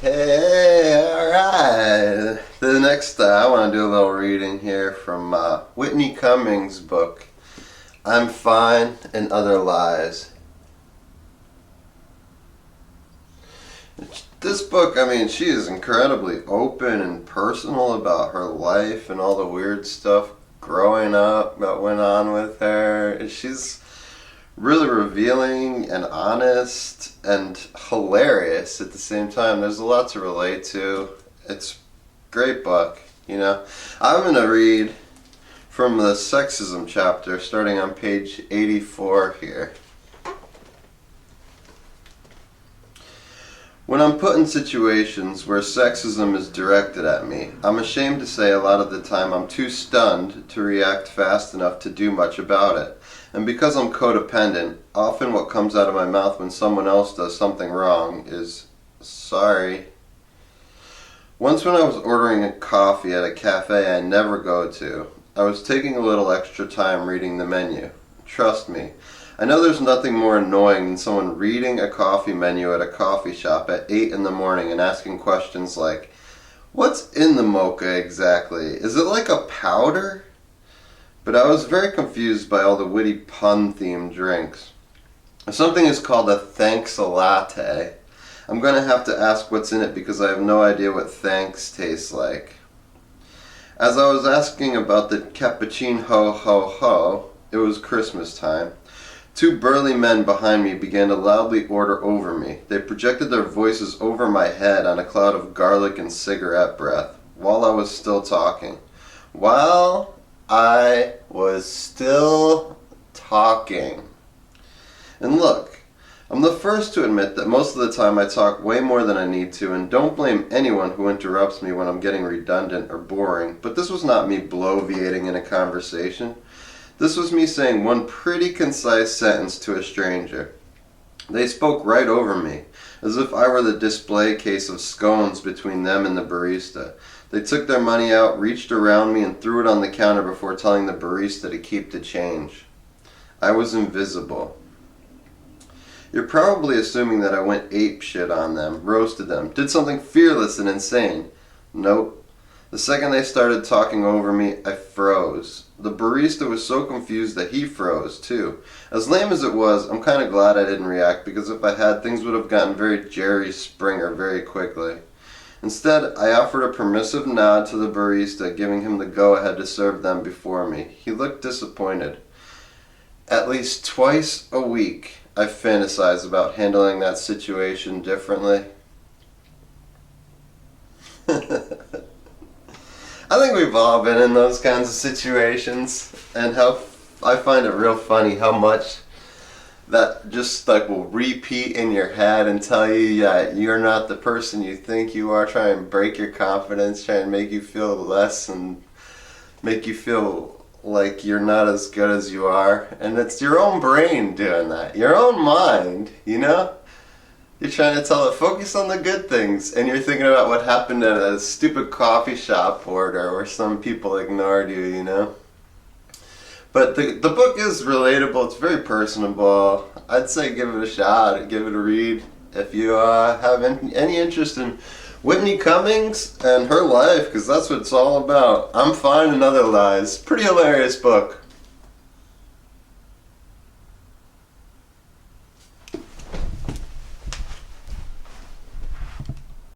Hey, alright. The next, I want to do a little reading here from Whitney Cummings' book, I'm Fine and Other Lies. This book, I mean, she is incredibly open and personal about her life and all the weird stuff growing up that went on with her. She's really revealing and honest and hilarious at the same time. There's a lot to relate to. It's a great book, you know. I'm going to read from the sexism chapter starting on page 84 here. When I'm put in situations where sexism is directed at me, I'm ashamed to say a lot of the time I'm too stunned to react fast enough to do much about it. And because I'm codependent, often what comes out of my mouth when someone else does something wrong is, sorry. Once when I was ordering a coffee at a cafe I never go to, I was taking a little extra time reading the menu. Trust me, I know there's nothing more annoying than someone reading a coffee menu at a coffee shop at 8 in the morning and asking questions like, what's in the mocha exactly? Is it like a powder? But I was very confused by all the witty pun-themed drinks. If something is called a thanks a latte, I'm going to have to ask what's in it because I have no idea what thanks tastes like. As I was asking about the cappuccino ho ho ho, it was Christmas time. Two burly men behind me began to loudly order over me. They projected their voices over my head on a cloud of garlic and cigarette breath while I was still talking. While I was still talking. And look, I'm the first to admit that most of the time I talk way more than I need to, and don't blame anyone who interrupts me when I'm getting redundant or boring, but this was not me bloviating in a conversation. This was me saying one pretty concise sentence to a stranger. They spoke right over me, as if I were the display case of scones between them and the barista. They took their money out, reached around me, and threw it on the counter before telling the barista to keep the change. I was invisible. You're probably assuming that I went apeshit on them, roasted them, did something fearless and insane. Nope. The second they started talking over me, I froze. The barista was so confused that he froze, too. As lame as it was, I'm kind of glad I didn't react, because if I had, things would have gotten very Jerry Springer very quickly. Instead, I offered a permissive nod to the barista, giving him the go-ahead to serve them before me. He looked disappointed. At least twice a week, I fantasize about handling that situation differently. I think we've all been in those kinds of situations, and how I find it real funny how much that just like will repeat in your head and tell you that you're not the person you think you are, try and break your confidence, try and make you feel less and make you feel like you're not as good as you are. And it's your own brain doing that, your own mind, you know? You're trying to tell it, focus on the good things, and you're thinking about what happened at a stupid coffee shop order where some people ignored you, you know? But the book is relatable, it's very personable. I'd say give it a shot, give it a read. If you have any interest in Whitney Cummings and her life, because that's what it's all about. I'm Fine and Other Lies. Pretty hilarious book.